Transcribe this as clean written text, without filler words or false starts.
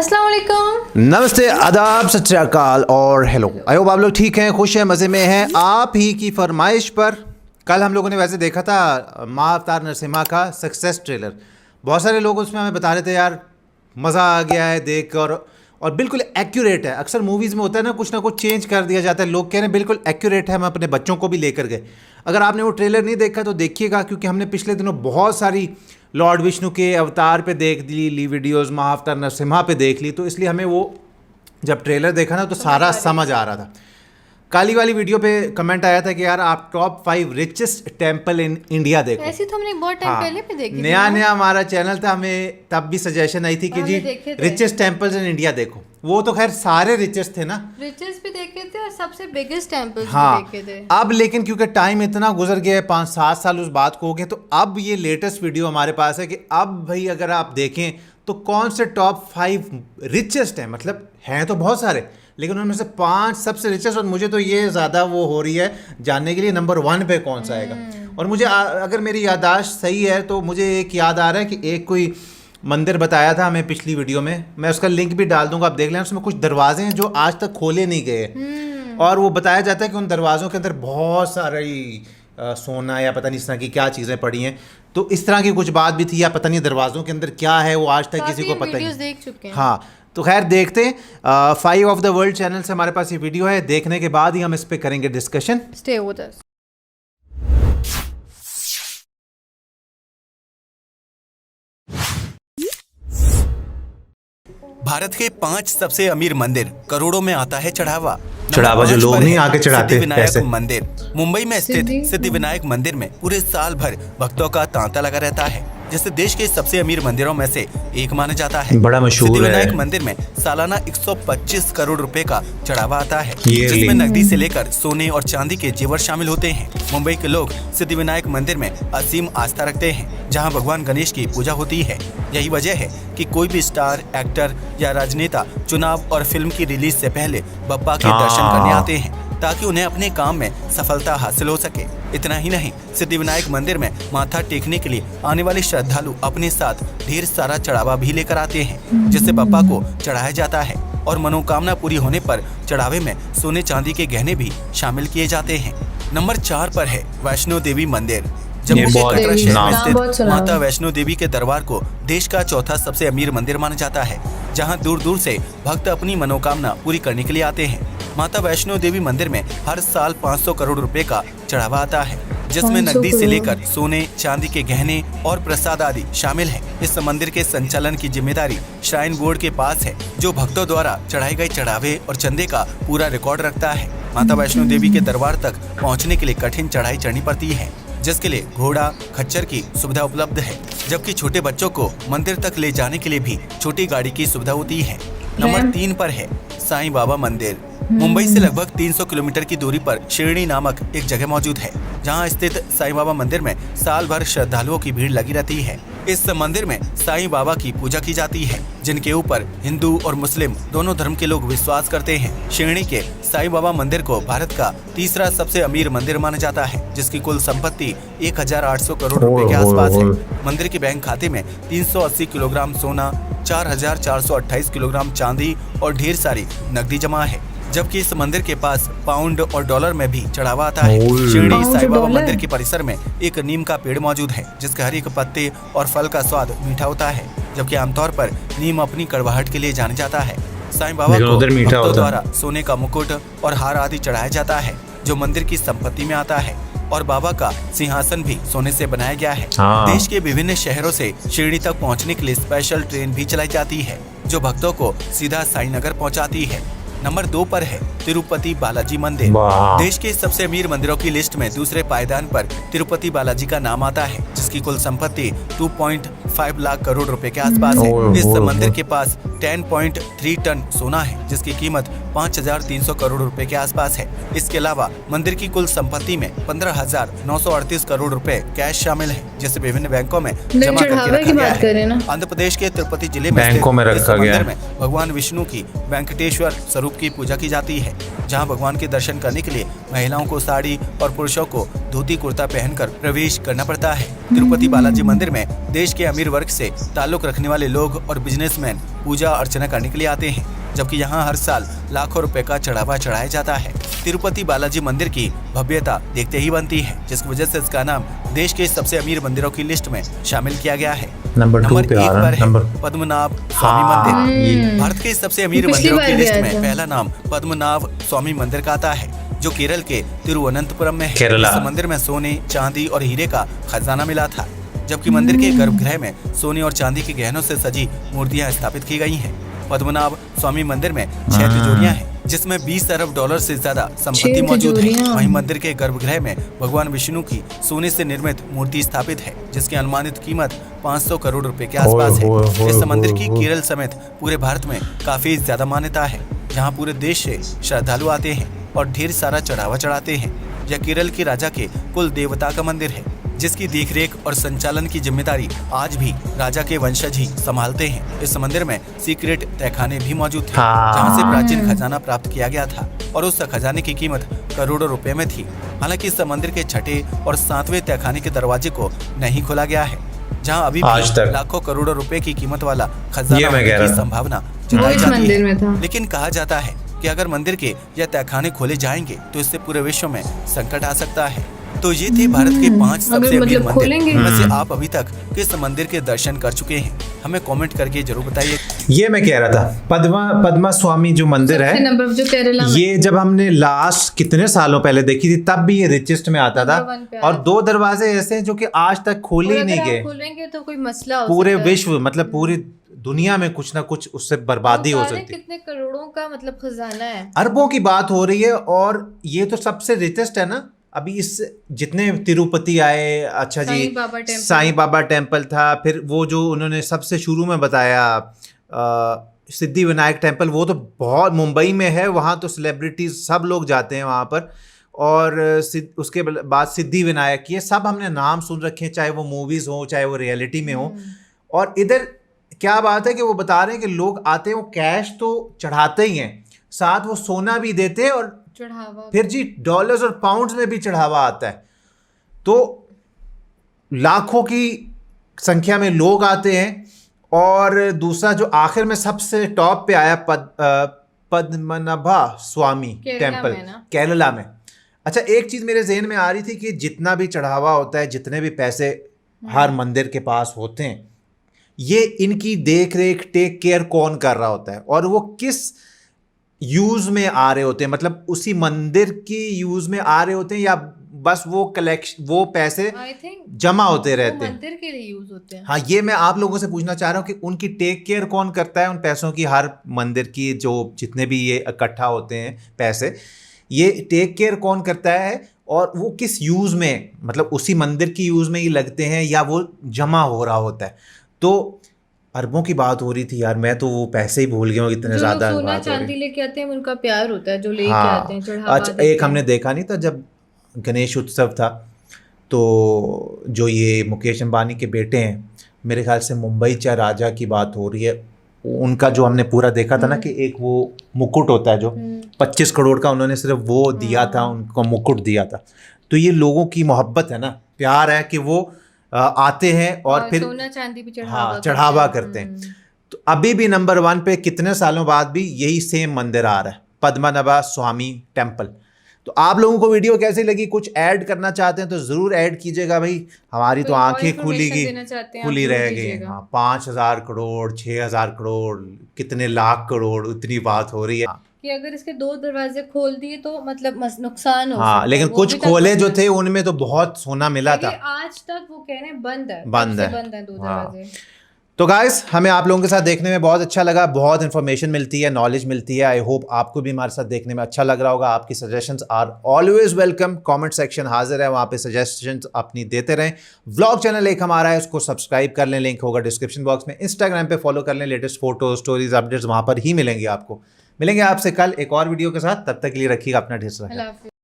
अस्सलाम वालेकुम। नमस्ते, आदाब, सत श्री अकाल और हेलो। आई होप आप लोग ठीक हैं, खुश हैं, मज़े में हैं। आप ही की फरमाइश पर कल हम लोगों ने वैसे देखा था माँ अवतार नरसिम्हा का सक्सेस ट्रेलर। बहुत सारे लोग उसमें हमें बता रहे थे यार मज़ा आ गया है देख कर, और बिल्कुल एक्यूरेट है। अक्सर मूवीज़ में होता है ना कुछ चेंज कर दिया जाता है, लोग कह रहे हैं बिल्कुल एक्यूरेट है। हम अपने बच्चों को भी लेकर गए। अगर आपने वो ट्रेलर नहीं देखा तो देखिएगा, क्योंकि हमने पिछले दिनों बहुत सारी लॉर्ड विष्णु के अवतार पे देख ली वीडियोस, माँ अवतार नरसिम्हा पे देख ली, तो इसलिए हमें वो जब ट्रेलर देखा ना तो सारा समझ आ रहा था। काली वाली वीडियो पे कमेंट आया था कि यार आप top 5 richest temple in India देखो। ऐसी तो हमने बहुत टाइम पहले पे देखी थी। नया हमारा चैनल था, हमें तब भी सजेशन आई थी कि जी रिचेस्ट टेम्पल्स इन इंडिया देखो। वो तो खैर सारे रिचेस्ट थे ना, रिचेस्ट भी देखे थे और सबसे बिगेस्ट टेम्पल्स हाँ, भी देखे थे। अब लेकिन क्योंकि टाइम इतना गुजर गया है, 5-7 साल उस बात को हो गए, तो अब ये लेटेस्ट वीडियो हमारे पास है कि अब भाई अगर आप देखें तो कौन से टॉप 5 रिचेस्ट हैं। मतलब हैं तो बहुत सारे, लेकिन उनमें से 5 सबसे रिचेस्ट। और मुझे तो ये ज़्यादा वो हो रही है जानने के लिए नंबर 1 पे कौन सा आएगा। और मुझे अगर मेरी याददाश्त सही है तो मुझे एक याद आ रहा है कि एक कोई मंदिर बताया था हमें पिछली वीडियो में, मैं उसका लिंक भी डाल दूंगा, आप देख लेना। उसमें कुछ दरवाजे हैं जो आज तक खोले नहीं गए, और वो बताया जाता है कि उन दरवाज़ों के अंदर बहुत सारी सोना या पता नहीं इस तरह की क्या चीज़ें पड़ी हैं। तो इस तरह की कुछ बात भी थी, या पता नहीं दरवाज़ों के अंदर क्या है, वो आज तक किसी को पता नहीं। देख चुके हैं। हाँ, तो खैर देखते हैं। 5 ऑफ द वर्ल्ड चैनल से हमारे पास ये वीडियो है, देखने के बाद ही हम इस पे करेंगे discussion. Stay with us. Bharat के 5 सबसे अमीर मंदिर, करोड़ों में आता है चढ़ावा। जो लोग नहीं आके चढ़ाते सिद्धिविनायक मंदिर। मुंबई में स्थित सिद्धिविनायक मंदिर में पूरे साल भर भक्तों का तांता लगा रहता है, जिसे देश के सबसे अमीर मंदिरों में से एक माना जाता है। बड़ा मशहूर है। सिद्धिविनायक मंदिर में सालाना 125 करोड़ रुपए का चढ़ावा आता है, जिसमें नकदी से लेकर सोने और चांदी के जेवर शामिल होते हैं। मुंबई के लोग सिद्धिविनायक मंदिर में असीम आस्था रखते हैं, जहां भगवान गणेश की पूजा होती है। यही वजह है कि कोई भी स्टार, एक्टर या राजनेता चुनाव और फिल्म की रिलीज से पहले बप्पा के दर्शन करने आते हैं, ताकि उन्हें अपने काम में सफलता हासिल हो सके। इतना ही नहीं, सिद्धिविनायक मंदिर में माथा टेकने के लिए आने वाले श्रद्धालु अपने साथ ढेर सारा चढ़ावा भी लेकर आते हैं, जिससे बप्पा को चढ़ाया जाता है। और मनोकामना पूरी होने पर चढ़ावे में सोने चांदी के गहने भी शामिल किए जाते हैं। नंबर 4 पर है वैष्णो देवी मंदिर। जम्मू के कटरा शहर में स्थित माता वैष्णो देवी के दरबार को देश का चौथा सबसे अमीर मंदिर माना जाता है, जहां दूर दूर से भक्त अपनी मनोकामना पूरी करने के लिए आते हैं। माता वैष्णो देवी मंदिर में हर साल 500 करोड़ रुपए का चढ़ावा आता है, जिसमें नकदी से लेकर सोने चांदी के गहने और प्रसाद आदि शामिल है। इस मंदिर के संचालन की जिम्मेदारी श्राइन बोर्ड के पास है, जो भक्तों द्वारा चढ़ाए गए चढ़ावे और चंदे का पूरा रिकॉर्ड रखता है। माता वैष्णो देवी के दरबार तक पहुँचने के लिए कठिन चढ़ाई चढ़नी पड़ती है, जिसके लिए घोड़ा खच्चर की सुविधा उपलब्ध है, जबकि छोटे बच्चों को मंदिर तक ले जाने के लिए भी छोटी गाड़ी की सुविधा होती है। नंबर 3 पर है साईं बाबा मंदिर। मुंबई से लगभग 300 किलोमीटर की दूरी पर शिरडी नामक एक जगह मौजूद है, जहां स्थित साईं बाबा मंदिर में साल भर श्रद्धालुओं की भीड़ लगी रहती है। इस मंदिर में साईं बाबा की पूजा की जाती है, जिनके ऊपर हिंदू और मुस्लिम दोनों धर्म के लोग विश्वास करते हैं। शिरडी के साईं बाबा मंदिर को भारत का तीसरा सबसे अमीर मंदिर माना जाता है, जिसकी कुल संपत्ति 1800 करोड़ रुपए के आसपास है। मंदिर के बैंक खाते में 380 किलोग्राम सोना, 4428 किलोग्राम चांदी और ढेर सारी नकदी जमा है, जबकि इस मंदिर के पास पाउंड और डॉलर में भी चढ़ावा आता है। शिरडी साईं बाबा मंदिर के परिसर में एक नीम का पेड़ मौजूद है, जिसके हर एक पत्ते और फल का स्वाद मीठा होता है, जबकि आमतौर पर नीम अपनी कड़वाहट के लिए जाना जाता है। साईं बाबा को भक्तों द्वारा सोने का मुकुट और हार आदि चढ़ाया जाता है, जो मंदिर की संपत्ति में आता है। और बाबा का सिंहासन भी सोने से बनाया गया है। देश के विभिन्न शहरों से शिरडी तक पहुंचने के लिए स्पेशल ट्रेन भी चलाई जाती है, जो भक्तों को सीधा साईनगर पहुंचाती है। नंबर 2 पर है तिरुपति बालाजी मंदिर। देश के सबसे अमीर मंदिरों की लिस्ट में दूसरे पायदान पर तिरुपति बालाजी का नाम आता है, जिसकी कुल संपत्ति 2.5 लाख करोड़ रुपए के आसपास है। इस मंदिर के पास 10.3 टन सोना है, जिसकी कीमत 5,300 करोड़ रुपए के आसपास है। इसके अलावा मंदिर की कुल संपत्ति में 15,938 करोड़ रुपए कैश शामिल है, जिसे विभिन्न बैंकों में जमा करके रखा गया है। आंध्र प्रदेश के तिरुपति जिले में बैंकों में रखा गया है। भगवान विष्णु की वेंकटेश्वर स्वरूप की पूजा की जाती है, जहां भगवान के दर्शन करने के लिए महिलाओं को साड़ी और पुरुषों को धोती कुर्ता पहनकर प्रवेश करना पड़ता है। तिरुपति बालाजी मंदिर में देश के अमीर वर्ग से ताल्लुक रखने वाले लोग और बिजनेसमैन पूजा अर्चना करने के लिए आते हैं, जबकि यहाँ हर साल लाखों रुपए का चढ़ावा चढ़ाया जाता है। तिरुपति बालाजी मंदिर की भव्यता देखते ही बनती है, जिसकी वजह से इसका नाम देश के सबसे अमीर मंदिरों की लिस्ट में शामिल किया गया है। नंबर 1 पर है पद्मनाभ स्वामी मंदिर। भारत के सबसे अमीर मंदिरों की लिस्ट में पहला नाम पद्मनाभ स्वामी मंदिर का आता है, जो केरल के तिरुवनंतपुरम में है। इस मंदिर में सोने, चांदी और हीरे का खजाना मिला था, जबकि मंदिर के गर्भगृह में सोने और चांदी के गहनों से सजी मूर्तियां स्थापित की गई हैं। पद्मनाभ स्वामी मंदिर में 6 तिजोरियां हैं, जिसमें 20 अरब डॉलर से ज्यादा संपत्ति मौजूद है। वहीं मंदिर के गर्भगृह में भगवान विष्णु की सोने से निर्मित मूर्ति स्थापित है, जिसकी अनुमानित कीमत 500 करोड़ रुपए के आसपास है। इस मंदिर की केरल समेत पूरे भारत में काफी ज्यादा मान्यता है, जहाँ पूरे देश से श्रद्धालु आते हैं और ढेर सारा चढ़ावा चढ़ाते हैं। यह केरल के राजा के कुल देवता का मंदिर है, जिसकी देखरेख और संचालन की जिम्मेदारी आज भी राजा के वंशज ही संभालते हैं। इस मंदिर में सीक्रेट तहखाने भी मौजूद थे, जहां से प्राचीन खजाना प्राप्त किया गया था और उस खजाने की कीमत करोड़ों रुपए में थी। हालांकि इस मंदिर के 6ठे और 7वें तहखाने के दरवाजे को नहीं खोला गया है, जहां अभी भी लाखों करोड़ों रुपए की कीमत वाला खजाना होने की संभावना जताई जाती है। लेकिन कहा जाता है कि अगर मंदिर के या तहखाने खोले जाएंगे तो इससे पूरे विश्व में संकट आ सकता है। तो ये थे भारत के 5 सबसे अमीर मंदिर। वैसे आप अभी तक किस मंदिर के दर्शन कर चुके हैं, हमें कमेंट करके जरूर बताइए। ये मैं कह रहा था, पद्मा स्वामी जो मंदिर है, जो केरला में, ये जब हमने लास्ट कितने सालों पहले देखी थी, तब भी ये रिचेस्ट में आता था। और 2 दरवाजे ऐसे हैं जो कि आज तक खोले ही नहीं गए। खोलेंगे तो कोई मसला पूरे विश्व, मतलब पूरी दुनिया में कुछ ना कुछ उससे बर्बादी हो सकती है। कितने करोड़ों का मतलब खजाना है, अरबों की बात हो रही है। और ये तो सबसे रिचेस्ट है ना। अभी इस जितने तिरुपति आए, अच्छा जी, साईं बाबा टेम्पल था, फिर वो जो उन्होंने सबसे शुरू में बताया सिद्धि विनायक टेम्पल, वो तो बहुत मुंबई में है, वहाँ तो सेलिब्रिटीज सब लोग जाते हैं वहाँ पर। और उसके बाद सिद्धि विनायक, ये सब हमने नाम सुन रखे हैं, चाहे वो मूवीज हो चाहे वो रियलिटी में हो। और इधर क्या बात है कि वो बता रहे हैं कि लोग आते हैं, वो कैश तो चढ़ाते ही हैं, साथ वो सोना भी देते हैं और चढ़ावा, फिर जी डॉलर्स और पाउंड्स में भी चढ़ावा आता है। तो लाखों की संख्या में लोग आते हैं। और दूसरा जो आखिर में सबसे टॉप पे आया पद्मनाभा स्वामी टेम्पल, केरला में। अच्छा, एक चीज मेरे जहन में आ रही थी कि जितना भी चढ़ावा होता है, जितने भी पैसे हर मंदिर के पास होते हैं, ये इनकी देख रेख टेक केयर कौन कर रहा होता है और वो किस यूज में आ रहे होते हैं, मतलब उसी मंदिर की यूज में आ रहे होते हैं या बस वो कलेक्शन, वो पैसे जमा होते रहते हैं, मंदिर के लिए यूज होते हैं। हाँ, ये मैं आप लोगों से पूछना चाह रहा हूँ कि उनकी टेक केयर कौन करता है उन पैसों की, हर मंदिर की जो जितने भी ये इकट्ठा होते हैं पैसे, ये टेक केयर कौन करता है और वो किस यूज में, मतलब उसी मंदिर की यूज में ही लगते हैं या वो जमा हो रहा होता है। तो अरबों की बात हो रही थी यार, मैं तो वो पैसे ही भूल गया हूँ, इतने ज्यादा सोना चांदी लेके आते हैं, उनका प्यार होता है जो लेके आते हैं चढ़ावा। अच्छा, एक हमने देखा नहीं था जब गणेश उत्सव था, तो जो ये मुकेश अंबानी के बेटे हैं, मेरे ख्याल से मुंबई चा राजा की बात हो रही है, उनका जो हमने पूरा देखा था ना कि एक वो मुकुट होता है जो 25 करोड़ का उन्होंने सिर्फ वो दिया था, उनको मुकुट दिया था। तो ये लोगों की मोहब्बत है ना, प्यार है कि वो आते हैं और फिर सोना चांदी भी चढ़ावा करते हैं। तो अभी भी नंबर 1 पे कितने सालों बाद भी यही सेम मंदिर आ रहा है, पद्मनाभा स्वामी टेम्पल। तो आप लोगों को वीडियो कैसी लगी, कुछ ऐड करना चाहते हैं तो ज़रूर ऐड कीजिएगा भाई, हमारी तो आंखें खुली रह गई। हाँ, 5,000 करोड़ 6,000 करोड़ कितने लाख करोड़, इतनी बात हो रही है कि अगर इसके 2 दरवाजे खोल दिए तो मतलब नुकसान हो। हाँ, लेकिन कुछ खोले जो थे उनमें तो बहुत सोना मिला था। आज तक वो कह रहे हैं बंद है 2 दरवाजे। तो गाइस, हमें आप लोगों के साथ देखने में बहुत अच्छा लगा, बहुत इन्फॉर्मेशन मिलती है, नॉलेज मिलती है। आई होप आपको भी हमारे साथ देखने में अच्छा लग रहा होगा। आपकी suggestions are always welcome, comment section हाजिर है, वहाँ पे सजेशंस अपनी देते रहें। व्लॉग चैनल एक हमारा है, उसको सब्सक्राइब कर लें, लिंक होगा डिस्क्रिप्शन बॉक्स में। इंस्टाग्राम पे फॉलो कर लें, लेटेस्ट फोटो स्टोरीज अपडेट्स वहाँ पर ही मिलेंगी आपको। मिलेंगे आपसे कल एक और वीडियो के साथ, तब तक के लिए रखिएगा अपना ढेर सारा ख्याल। अल्लाह हाफिज़।